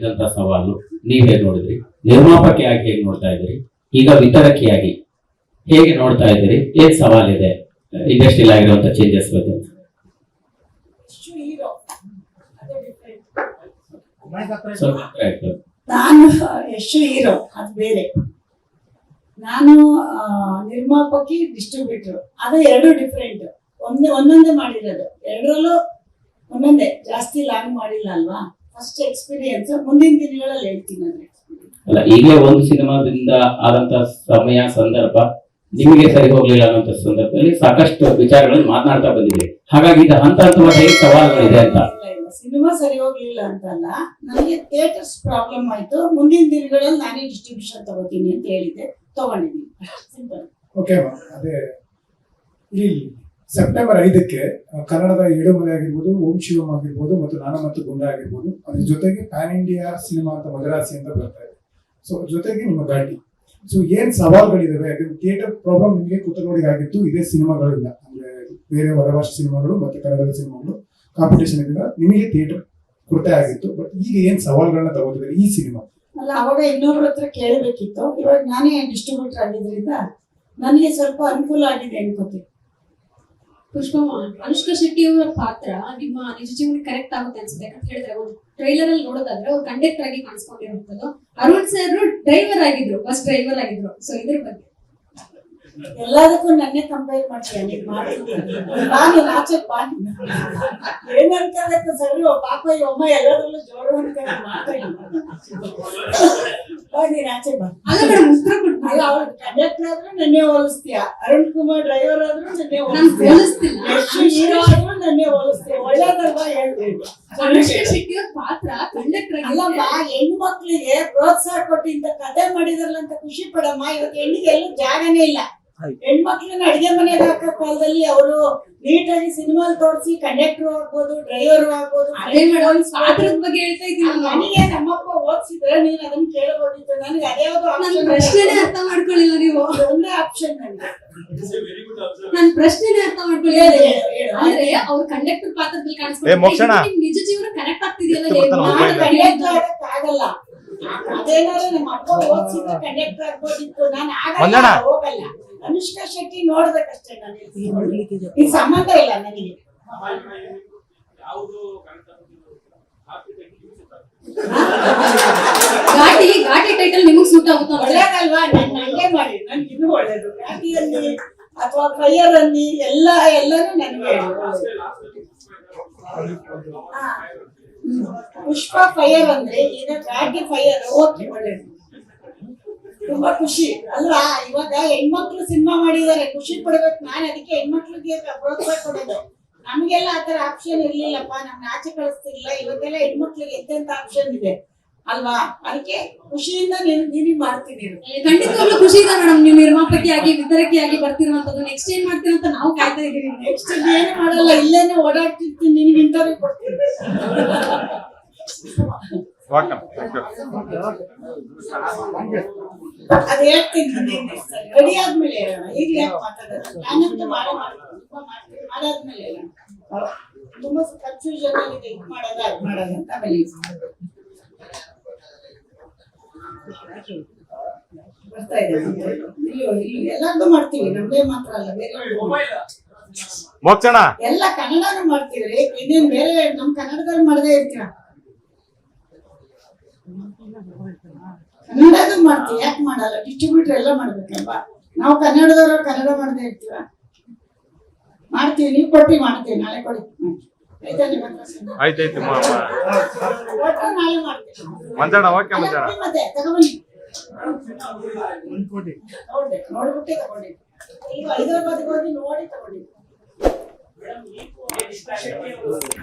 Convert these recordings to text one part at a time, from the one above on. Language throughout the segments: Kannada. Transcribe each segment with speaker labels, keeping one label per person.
Speaker 1: ಎದುರಿಸಿದಂತ ಸವಾಲು ನೀವ್ ಹೇಗೆ ನೋಡಿದ್ರಿ? ನಿರ್ಮಾಪಕಿಯಾಗಿ ಹೇಗೆ ನೋಡ್ತಾ ಇದ್ದೀರಿ? ಈಗ ವಿತರಕಿಯಾಗಿ ಹೇಗೆ ನೋಡ್ತಾ ಇದ್ದೀರಿ? ಏನ್ ಸವಾಲಿದೆ ಇಂಡಸ್ಟ್ರಿಲ್ ಆಗಿರುವಂತ ಚೇಂಜಸ್ ಬಗ್ಗೆ?
Speaker 2: ನಾನು ಎಷ್ಟು ಹೀರೋ ಅದು ಬೇರೆ, ನಾನು ನಿರ್ಮಾಪಕಿ ಡಿಸ್ಟ್ರಿಬ್ಯೂಟರ್, ಅದು ಎರಡು ಡಿಫ್ರೆಂಟ್. ಒಂದೊಂದೇ ಮಾಡಿರೋದು, ಎರಡರಲ್ಲೂ ಒಂದೊಂದೇ, ಜಾಸ್ತಿ ಲಾಂಗ್ ಮಾಡಿಲ್ಲ ಅಲ್ವಾ. ಫಸ್ಟ್ ಎಕ್ಸ್ಪೀರಿಯನ್ಸ್ ಮುಂದಿನ ದಿನಗಳಲ್ಲಿ ಹೇಳ್ತೀನಿ ನಾನು.
Speaker 1: ಅಲ್ಲ, ಈಗಲೇ ಒಂದು ಸಿನಿಮಾದಿಂದ ಆದಂತ ಸಮಯ ಸಂದರ್ಭ ನಿಮಗೆ ಸರಿ ಹೋಗ್ಲಿಲ್ಲ ಅನ್ನೋ ಸಂದರ್ಭದಲ್ಲಿ ಸಾಕಷ್ಟು ವಿಚಾರಗಳನ್ನು ಮಾತನಾಡ್ತಾ ಬಂದಿದೆ. ಹಾಗಾಗಿ ಇದು ಹಂತ ಹಂತವಾಗಿ ಸವಾಲುಗಳಿದೆ ಅಂತ.
Speaker 2: ಸಿನಿಮಾ ಸರಿ ಹೋಗ್ಲಿಲ್ಲ ಅಂತಲ್ಲ, ನನಗೆ ಥಿಯೇಟರ್ಸ್ ಪ್ರಾಬ್ಲಮ್ ಆಯ್ತು. ಮುಂದಿನ ದಿನಗಳಲ್ಲಿ ನಾನೇ ಡಿಸ್ಟ್ರಿಬ್ಯೂಷನ್ ತಗೋತೀನಿ ಅಂತ ಹೇಳಿದ್ದೆ, ತಗೊಂಡಿದ್ದೀನಿ. ಸಿಂಪಲ್.
Speaker 3: ಓಕೆ, ಅದೇ ಇಲ್ಲಿ ಸೆಪ್ಟೆಂಬರ್ 5ಕ್ಕೆ ಕನ್ನಡದ ಏಳುಮಲೆ ಆಗಿರ್ಬೋದು, ಓಂ ಶಿವಂ ಆಗಿರ್ಬೋದು ಮತ್ತು ನಾನು ಮತ್ತು ಗುಂಡ ಆಗಿರ್ಬೋದು, ಅದ್ರ ಜೊತೆಗೆ ಪ್ಯಾನ್ ಇಂಡಿಯಾ ಸಿನಿಮಾ ಅಂತ ಮದರಾಸಿ ಅಂತ ಬರ್ತಾ ಇದೆ. ಸೊ ಜೊತೆಗೆ ನಿಮ್ಮ ಘಾಟಿ. ಸೊ ಏನ್ ಸವಾಲುಗಳಿದಾವೆ? ಯಾಕಂದ್ರೆ ಥಿಯೇಟರ್ ಪ್ರಾಬ್ಲಮ್ ನಿಮಗೆ ಕುತೂಹಲಿಗೆ ಆಗಿತ್ತು, ಇದೇ ಸಿನಿಮಾಗಳಿಲ್ಲ ಅಂದ್ರೆ ಬೇರೆ ಹೊರಭಾಷೆ ಸಿನಿಮಾಗಳು ಮತ್ತೆ ಕನ್ನಡದ ಸಿನಿಮಾಗಳು ಕಾಂಪಿಟೇಷನ್ ಇದ್ದಾಗ ನಿಮಗೆ ಥಿಯೇಟರ್ ಕೊರತೆ ಆಗಿತ್ತು. ಬಟ್ ಈಗ ಏನ್ ಸವಾಲುಗಳನ್ನ ತಗೋತಿದ್ದಾರೆ ಈ ಸಿನಿಮಾ?
Speaker 2: ಅಲ್ಲ, ಅವಾಗ ಇನ್ನೊಬ್ರ ಹತ್ರ ಕೇಳಬೇಕಿತ್ತು. ಇವಾಗ ನಾನೇ ಡಿಸ್ಟ್ರಿಬ್ಯೂಟರ್ ಆಗಿದ್ರಿಂದ ನನಗೆ ಸ್ವಲ್ಪ ಅನುಕೂಲ ಆಗಿದೆ ಅನ್ಕೋತೀನಿ.
Speaker 4: ಪುಷ್ಪಮ್ಮ, ಅನುಷ್ಕಾ ಶೆಟ್ಟಿ ಅವರ ಪಾತ್ರ ನಿಮ್ಮ ನಿಜ ಜೀವನಕ್ಕೆ ಕರೆಕ್ಟ್ ಆಗುತ್ತೆ ಅನ್ಸುತ್ತೆ. ಯಾಕಂತ ಹೇಳಿದ್ರೆ ಒಂದು ಟ್ರೈಲರ್ ಅಲ್ಲಿ ನೋಡೋದಾದ್ರೆ ಅವ್ರು ಕಂಡಕ್ಟರ್ ಆಗಿ ಕಾಣಿಸ್ಕೊಂಡಿರುವಂತದ್ದು, ಅರುಣ್ ಸರ್ ಡ್ರೈವರ್ ಆಗಿದ್ರು, ಬಸ್ ಡ್ರೈವರ್ ಆಗಿದ್ರು. ಸೊ ಇದ್ರ ಬಗ್ಗೆ
Speaker 2: ಎಲ್ಲದಕ್ಕೂ ನನ್ನೇ ಕಂಪೇರ್ ಮಾಡ್ತೀನಿ. ನಾನು ಆಚೆ ಬಾನಿ ಏನಂತ ಸರಿ ಪಾಪ ಅಮ್ಮ ಎಲ್ಲರಲ್ಲೂ ಜೋರು ಅಂತ ಮಾತಾಡಿ ನೀನ್ ಆಚೆ ಬಾ.
Speaker 4: ಅಲ್ಲ ಮೇಡಮ್, ಉತ್ತರ
Speaker 2: ಅಲ್ಲ, ಅವ್ರು ಕಂಡಕ್ಟರ್ ಆದ್ರೂ ನನ್ನೇ ಹೋಲಿಸ್ತೀಯ, ಅರುಣ್ ಕುಮಾರ್ ಡ್ರೈವರ್ ಆದ್ರೂ ನನ್ನೇ
Speaker 4: ಹೋಲಿಸ್ತಿಲ್ಲ,
Speaker 2: ಎಷ್ಟು ಹೀರೋ ಆದ್ರೂ ನನ್ನೇ ಹೋಲಿಸ್ತೀಯ. ಒಳ್ಳೇದಲ್ವಾ ಹೇಳ್ಬೇಕು.
Speaker 4: ಅನುಷ್ಕಾ ಶೆಟ್ಟಿ ಅವ್ರ ಪಾತ್ರ ಕಂಡಕ್ಟರ್
Speaker 2: ಅಲ್ಲಮ್ಮ, ಹೆಣ್ಣು ಮಕ್ಳಿಗೆ ಪ್ರೋತ್ಸಾಹ ಕೊಟ್ಟಿಂತ ಕಥೆ ಮಾಡಿದಾರಲ್ಲ ಅಂತ ಖುಷಿ ಪಡಮ್ಮ. ಇವತ್ತು ಹೆಣ್ಣಿಗೆ ಎಲ್ಲೂ ಜಾಗನೇ ಇಲ್ಲ. ಹೆಣ್ಮಕ್ಳನ್ನ ಅಡಿಗೆ ಮನೆಗೆ ಹಾಕೋ ಕಾಲದಲ್ಲಿ ಅವರು ನೀಟಾಗಿ ಸಿನಿಮಾ ತೋರಿಸಿ ಕಂಡಕ್ಟರ್ ಆಗ್ಬೋದು, ಡ್ರೈವರ್ ಆಗ್ಬೋದು.
Speaker 4: ಪಾತ್ರದ ಬಗ್ಗೆ ಹೇಳ್ತಾ ಇದ್ದೀನಿ.
Speaker 2: ನನಗೆ ನಮ್ಮಪ್ಪ ಓದಿಸಿದ್ರೆ ನೀನ್ ಅದನ್ನ ಕೇಳಬಹುದಿತ್ತು. ನನಗೆ ಅದ್ಯಾವುದು
Speaker 4: ಪ್ರಶ್ನೆನೇ ಅರ್ಥ ಮಾಡ್ಕೊಳ್ಳಿಲ್ಲ ನೀವು.
Speaker 2: ಒಂದೇ ಆಪ್ಷನ್ ನನಗೆ.
Speaker 4: ನನ್ ಪ್ರಶ್ನೆನೇ ಅರ್ಥ ಮಾಡ್ಕೊಳ್ಳಿಲ್ಲ. ಅಂದ್ರೆ ಅವ್ರ ಕಂಡಕ್ಟರ್ ಪಾತ್ರದಲ್ಲಿ ಕಾಣಿಸ್ಕೊಂಡು ನಿಜ ಜೀವನ ಕನೆಕ್ಟ್ ಆಗ್ತಿದೆಯಲ್ಲ.
Speaker 2: ಕಂಡಕ್ಟರ್ ಆಗಲ್ಲ, ಅದೇನಾದ್ರು ನಮ್ಮ ಅಪ್ಪ ಓದಿಸಿದ್ರೆ ಕಂಡಕ್ಟರ್ ಆಗ್ಬೋದಿತ್ತು. ನಾನು ಆಗಲ್ಲ, ಹೋಗಲ್ಲ. ಅನುಷ್ಕಾ ಶೆಟ್ಟಿ ನೋಡ್ಬೇಕಷ್ಟೇ. ನನಗೆ ಈ ಸಂಬಂಧ ಇಲ್ಲ ನನಗೆ.
Speaker 4: ಘಾಟಿ ಟೈಟಲ್ ನಿಮಗ್ ಸೂಟ್ ಆಗುತ್ತಾ?
Speaker 2: ಒಳ್ಳೇದಲ್ವಾ? ನಾನು ಹಂಗೆ ಮಾಡಿ, ನನ್ಗೆ ಇನ್ನೂ ಒಳ್ಳೇದು. ಘಾಟಿ ಅನ್ನಿ ಅಥವಾ ಫೈರ್ ಅನ್ನಿ ಎಲ್ಲಾನು ನನಗೆ. ಪುಷ್ಪ ಫೈರ್ ಅಂದ್ರೆ ಈಗ ಘಾಟಿ ಫೈರ್. ಓಕೆ, ಒಳ್ಳೇದು, ತುಂಬಾ ಖುಷಿ ಅಲ್ವಾ? ಇವಾಗ ಹೆಣ್ಮಕ್ಳು ಸಿನಿಮಾ ಮಾಡಿದ್ದಾರೆ, ಖುಷಿ ಪಡ್ಬೇಕು. ನಾನು ಅದಕ್ಕೆ ಹೆಣ್ಮಕ್ಳಿಗೆ ಪ್ರೋತ್ಸಾಹ ಕೊಡೋದು. ನಮ್ಗೆಲ್ಲ ಆತರ ಆಪ್ಷನ್ ಇರ್ಲಿಲ್ಲಪ್ಪ, ನಮ್ನ ಆಚೆ ಕಳಿಸ್ತಿರ್ಲಿಲ್ಲ. ಇವತ್ತೆಲ್ಲ ಹೆಣ್ಮಕ್ಳಿಗೆ ಎಂತೆಂತ ಆಪ್ಷನ್ ಇದೆ ಅಲ್ವಾ? ಅದಕ್ಕೆ ಖುಷಿಯಿಂದ ನೀನು ಮಾಡ್ತೀನಿ.
Speaker 4: ಖಂಡಿತವಾಗ್ಲೂ ಖುಷಿ ಇದೆ ಮೇಡಮ್. ನೀವು ನಿರ್ಮಾಪಕಿಯಾಗಿ ವಿತರಕಿಯಾಗಿ ಬರ್ತಿರುವಂತದ್ದು. ನೆಕ್ಸ್ಟ್ ಏನ್ ಮಾಡ್ತೀರ ಅಂತ ನಾವು ಕಾಯ್ತಾ ಇದೀವಿ.
Speaker 2: ನೆಕ್ಸ್ಟ್ ಏನು ಮಾಡಲ್ಲ, ಇಲ್ಲೇನೆ ಓಡಾಡ್ತಿರ್ತೀನಿ, ನಿನ್ಗೆ ಇಂಟರ್ವ್ಯೂ ಕೊಡ್ತೀನಿ. ಅದ್ ಹೇಳ್ತೀನಿ ರೆಡಿ ಆದ್ಮೇಲೆ ಹೇಳೋಣ. ಈಗ ಯಾಕೆ ಮಾತಾಡೋದು? ನಾನಂತೂ ಮಾಡಾದ್ಮೇಲೆ ಹೇಳೋಣ. ತುಂಬಾ ಕನ್ಫ್ಯೂಷನ್ ಆಗಿದೆ, ಇದು ಮಾಡೋದು ಅದ್ ಮಾಡೋದು ಅಂತ. ಆಮೇಲೆ ಬರ್ತಾ ಇದೆ. ಎಲ್ಲಾರ್ದು ಮಾಡ್ತೀವಿ, ನಮ್ದೇ ಮಾತ್ರ ಅಲ್ಲ, ಬೇರೆ ಎಲ್ಲ ಕನ್ನಡನೂ ಮಾಡ್ತೀವ್ರಿ. ಇನ್ನೇನ್ ಬೇರೆ ನಮ್ ಕನ್ನಡದಲ್ಲಿ ಮಾಡದೇ ಇರ್ತೀರ? ಕನ್ನಡದು ಮಾಡ್ತೀವಿ, ಯಾಕೆ ಮಾಡಲ್ಲ? ಡಿಸ್ಟ್ರಿಬ್ಯೂಟರ್ ಎಲ್ಲ ಮಾಡ್ಬೇಕಲ್ವಾ? ನಾವು ಕನ್ನಡದವ್ರು ಕನ್ನಡ ಮಾಡದೇ ಇರ್ತೀವ? ಮಾಡ್ತೀವಿ, ನೀವು ಕೊಟ್ಟಿ ಮಾಡ್ತೀವಿ. ನಾಳೆ ಕೊಡಿ, ಆಯ್ತಾ? ನಿಮ್ಮ ಹತ್ರ ನಾಳೆ ಮಾಡ್ತೀವಿ. ಮತ್ತೆ ತಗೊಬನ್ನಿ, ನೋಡ್ಬಿಟ್ಟೆ ತಗೊಂಡಿ. ಈಗ ಹೈದರಾಬಾದ್ಗೆ ಹೋಗಿ ನೋಡಿ ತಗೊಂಡಿ.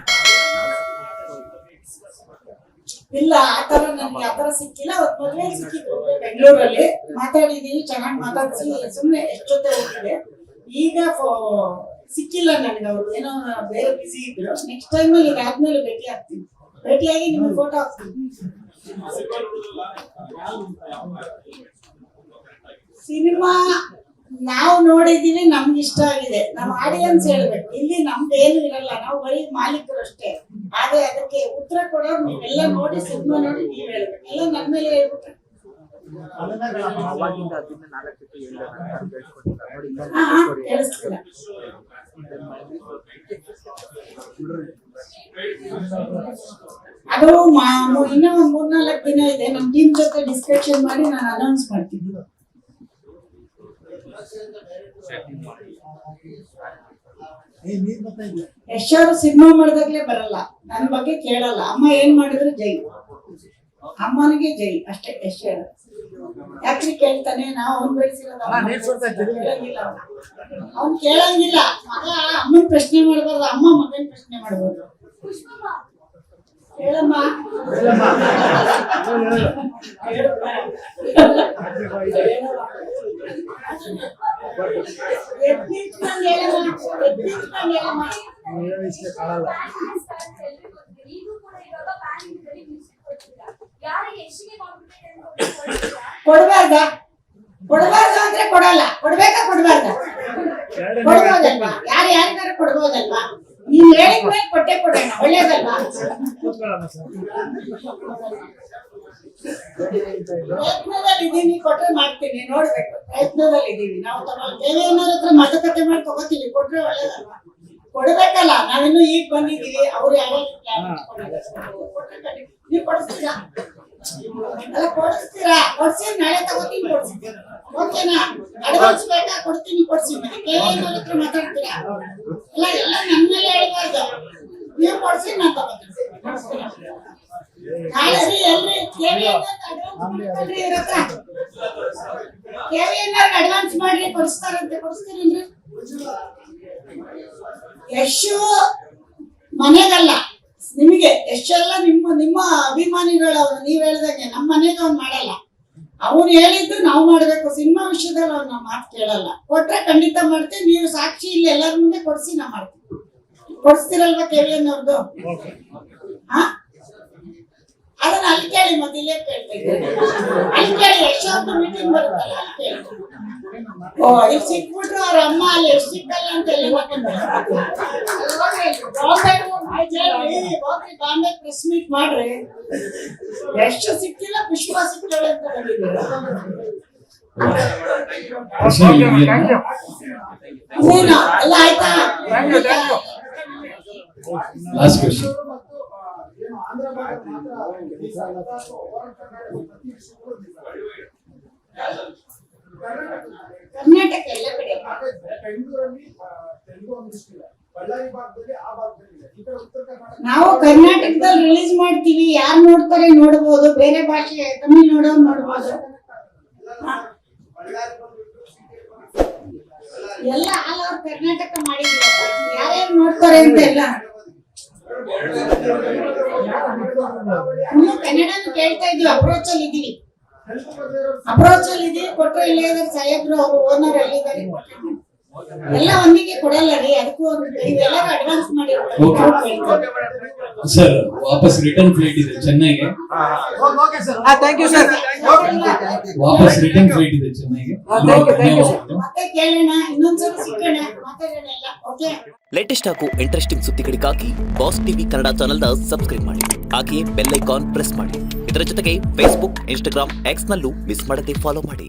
Speaker 2: ಇಲ್ಲ, ಆತರ ನನ್ಗೆ ಆತರ ಸಿಕ್ಕಿಲ್ಲ. ಅವತ್ತು ಮದುವೆ ಸಿಕ್ಕಿದ್ರು ಬೆಂಗಳೂರಲ್ಲಿ, ಮಾತಾಡಿದೀವಿ, ಚೆನ್ನಾಗಿ ಮಾತಾಡ್ಸಿ ಸುಮ್ನೆ ಎಷ್ಟೊತ್ತೆ ಹೋಗಿದೆ. ಈಗ ಸಿಕ್ಕಿಲ್ಲ ನನಗೆ. ಅವ್ರು ಏನೋ ಬೇರೆ ಬಿಸಿ ಇದ್ರು. ನೆಕ್ಸ್ಟ್ ಟೈಮ್ ಅಲ್ಲಿ ಇದಾದ್ಮೇಲೆ ಭೇಟಿ ಆಗ್ತೀನಿ. ಭೇಟಿಯಾಗಿ ನಿಮ್ಗೆ ಫೋಟೋ ಹಾಕ್ತೀನಿ. ಸಿನಿಮಾ ನಾವು ನೋಡಿದೀವಿ, ನಮ್ಗೆ ಇಷ್ಟ ಆಗಿದೆ. ನಮ್ಮ ಆಡಿಯನ್ಸ್ ಹೇಳ್ಬೇಕು. ಇಲ್ಲಿ ನಮ್ದು ಏನು ಇರಲ್ಲ, ನಾವು ಬರೀ ಮಾಲೀಕರು ಅಷ್ಟೇ. ಆದ್ರೆ ಅದಕ್ಕೆ ಉತ್ತರ ಕೊಡೋರು ನೀವೆಲ್ಲ ನೋಡಿ ಸಿನಿಮಾ ನೋಡಿ ನೀವ್ ಹೇಳ್ಬೇಕು, ಎಲ್ಲ ನನ್ ಮೇಲೆ ಹೇಳ್ಬಿಟ್ರೆ
Speaker 5: ಅವಾಗಿಂದ ಅದನ್ನ 4 ಹೇಳಿದ್ರೆ
Speaker 2: ಕೇಳಿಸ್ತಿಲ್ಲ. ಅದು ಇನ್ನೂ ಒಂದ್ 3-4 ದಿನ ಇದೆ, ನಮ್ ಟೀಮ್ ಜೊತೆ ಡಿಸ್ಕಷನ್ ಮಾಡಿ ನಾನು ಅನೌನ್ಸ್ ಮಾಡ್ತೀನಿ. ಯಶ್ ಅವರು ಸಿನಿಮಾ ಮಾಡಿದಾಗ್ಲೇ ಬರಲ್ಲ, ನನ್ನ ಬಗ್ಗೆ ಕೇಳಲ್ಲ. ಅಮ್ಮ ಏನ್ ಮಾಡಿದ್ರು ಜೈ, ಅಮ್ಮನಿಗೆ ಜೈ ಅಷ್ಟೇ. ಯಶ್ ಯಾಕ್ರಿ ಕೇಳ್ತಾನೆ, ನಾವು ಅವ್ನ್ ಬೆಳೆಸಿರೋದು ಅವ್ನ್ ಕೇಳಂಗಿಲ್ಲ. ಮಗ ಅಮ್ಮನ್ ಪ್ರಶ್ನೆ ಮಾಡ್ಬಾರ್ದು, ಅಮ್ಮ ಮಗನ್ ಪ್ರಶ್ನೆ ಮಾಡ್ಬೋದು. ಹೇಳಮ್ಮ ಎದ್ನಿಂತ್ಕೊಂಡ್ ಹೇಳಮ್ಮ. ಕೊಡ್ಬಾರ್ದ ಕೊಡ್ಬಾರ್ದು ಅಂದ್ರೆ ಕೊಡಲ್ಲ, ಕೊಡ್ಬೇಕಾ ಕೊಡ್ಬಾರ್ದ? ಕೊಡ್ಬೋದಲ್ವಾ, ಯಾರಿಗಾರ ಕೊಡ್ಬೋದಲ್ವಾ? ನೀವ್ ಹೇಳಿದ ಮೇಲೆ ಕೊಟ್ಟೆ ಕೊಡೋಣ, ಒಳ್ಳೇದಲ್ವಾ? ಪ್ರಯತ್ನದಲ್ಲಿ ಇದೀನಿ, ಕೊಟ್ರೆ ಮಾಡ್ತೀನಿ, ನೋಡ್ಬೇಕು. ಪ್ರಯತ್ನದಲ್ಲಿ ಇದೀವಿ ನಾವು. ದೇವೇನವ್ರ ಹತ್ರ ಮಾತುಕತೆ ಮಾಡಿ ತಗೋತೀವಿ, ಕೊಟ್ರೆ ಒಳ್ಳೇದಲ್ವಾ? ಕೊಡ್ಬೇಕಲ್ಲ, ನಾವಿನ್ನು ಈಗ ಬಂದಿದೀವಿ. ಅವ್ರು ಯಾವಾಗ ನೀವು ಕೊಡಿಸ್ತೀರಾ? ಅಲ್ಲ ಕೊಡಿಸ್ತೀರಾ? ಕೊಡ್ಸಿ, ನಾಳೆ ತಗೋತೀನಿ, ಕೊಡ್ಸಿ. ಓಕೆನಾ? ಅಡ್ವಾನ್ಸ್ ಬೇಕಾ? ಕೊಡ್ತೀನಿ, ಕೊಡ್ಸಿ. ದೇವೇನವ್ರ ಹತ್ರ ಮಾತಾಡ್ತೀರಾ? ಇಲ್ಲ, ಎಲ್ಲ ನನ್ನ ಮೇಲೆ ಹೇಳ್ಬಾರ್ದು. ನೀವು ಕೊಡ್ಸಿ, ನಾನು ತಗೋತೀನಿ. ನಾಳೆ ಎಲ್ರಿ ಅಡ್ವಾನ್ಸ್ ಮಾಡ್ರಿ, ಕೊಡಿಸ್ತಾರಂತೆ. ಕೊಡಿಸ್ತೀರೇನ್ರಿ? ಯಶು ಮನೆಗಲ್ಲ, ನಿಮಗೆ ಎಷ್ಟೆಲ್ಲ ನಿಮ್ಮ ಅಭಿಮಾನಿಗಳು. ಅವ್ರು ನೀವ್ ಹೇಳ್ದಂಗೆ ನಮ್ಮ ಮನೆಗೆ ಅವ್ನು ಮಾಡಲ್ಲ. ಅವ್ನು ಹೇಳಿದ್ದು ನಾವು ಮಾಡ್ಬೇಕು. ಸಿನಿಮಾ ವಿಷಯದಲ್ಲಿ ಅವ್ರು ನಮ್ಮ ಮಾತು ಕೇಳಲ್ಲ. ಕೊಟ್ರೆ ಖಂಡಿತ ಮಾಡ್ತೀವಿ. ನೀವು ಸಾಕ್ಷಿ ಇಲ್ಲ, ಎಲ್ಲರ ಮುಂದೆ ಕೊಡ್ಸಿ, ನಾ ಮಾಡ್ತೀವಿ. ಕೊಡಿಸ್ತೀರಲ್ವಾ KVN ಅವ್ರದ್ದು? ಹಾ, ಅದನ್ನ ಅಲ್ಲಿ ಕೇಳಿ, ಮತ್ತೆ ಇಲ್ಲೇ ಕೇಳ್ತಾ ಇದ್ದೀನಿ. ಅಲ್ಲಿ ಕೇಳಿ, ಯಶ್ ಅವ್ರದ್ದು ಮೀಟಿಂಗ್ ಬರುತ್ತಲ್ಲ, ಅಲ್ಲಿ ಕೇಳಿ. ಓ, ಇಲ್ಲಿ ಸಿಕ್ಬಿಟ್ರು ಅವ್ರ ಅಮ್ಮ, ಅಲ್ಲಿ ಎಷ್ಟು ಸಿಕ್ಕಲ್ಲ ಅಂತ ಹೇಳಿ ಬಾಂಬೆ ಪ್ರೆಸ್ ಮೀಟ್ ಮಾಡ್ರಿ. ಎಷ್ಟು ಸಿಕ್ಕಿಲ್ಲ, ಪುಷ್ಪ ಸಿಕ್ಕಿಲ್ಲ ಅಂತ ಬಂದಿದ್ದೀರ. ಇನ್ನೇನು ಎಲ್ಲ ಆಯ್ತಾ?
Speaker 1: Last question.
Speaker 2: ಕರ್ನಾಟಕ ಎಲ್ಲ ಕಡೆ ನಾವು ಕರ್ನಾಟಕದಲ್ಲಿ ರಿಲೀಸ್ ಮಾಡ್ತೀವಿ. ಯಾರು ನೋಡ್ತಾರೆ ನೋಡ್ಬೋದು, ಬೇರೆ ಭಾಷೆ ತಮಿಳ್ನಾಡು ನೋಡ್ಬೋದು. ಎಲ್ಲ ಆಲ್ ಓವರ್ ಕರ್ನಾಟಕ ಮಾಡಿದ್ವಿ. ಯಾರ್ಯಾರು ನೋಡ್ತಾರೆ ಅಂತ ಎಲ್ಲ ಕನ್ನಡನು ಕೇಳ್ತಾ ಇದೀವಿ. ಅಪ್ರೋಚ್ ಅಲ್ಲಿ ಇದೀವಿ. ಕೊಟ್ರೆ ಇಲ್ಲೇ ಇದಾರೆ ಸಾಹೇಬ್ರು, ಅವರು ಓನರ್ ಎಲ್ಲಿದ್ದಾರೆ. ಎಲ್ಲ ಒಂದಿಗೆ ಕೊಡಲ್ಲ ರೀ, ಅದಕ್ಕೂ ಇವೆಲ್ಲರೂ ಅಡ್ವಾನ್ಸ್ ಮಾಡಿ
Speaker 1: ಸರ್. ವಾಪಸ್ ರಿಟರ್ನ್ ಫ್ಲೈಟ್ ಇದೆ ಚೆನ್ನೈಗೆ. ವಾಪಸ್ ರಿಟರ್ನ್ ಫ್ಲೈಟ್ ಇದೆ ಚೆನ್ನೈಗೆ.
Speaker 2: ಮತ್ತೆ ಕೇಳೋಣ, ಇನ್ನೊಂದ್ಸಲ ಸಿಕ್ಕೋಣ, ಮಾತಾಡೋಣ ಎಲ್ಲ. ಓಕೆ.
Speaker 6: ಲೇಟೆಸ್ಟ್ ಹಾಗೂ ಇಂಟ್ರೆಸ್ಟಿಂಗ್ ಸುದ್ದಿಗಳಿಗಾಗಿ ಬಾಸ್ ಟಿವಿ ಕನ್ನಡ ಚಾನೆಲ್ನ ಸಬ್ಸ್ಕ್ರೈಬ್ ಮಾಡಿ. ಹಾಗೆಯೇ ಬೆಲ್ ಐಕಾನ್ ಪ್ರೆಸ್ ಮಾಡಿ. ಇದರ ಜೊತೆಗೆ ಫೇಸ್ಬುಕ್, ಇನ್ಸ್ಟಾಗ್ರಾಮ್, ಎಕ್ಸ್ ನಲ್ಲೂ ಮಿಸ್ ಮಾಡದೆ ಫಾಲೋ ಮಾಡಿ.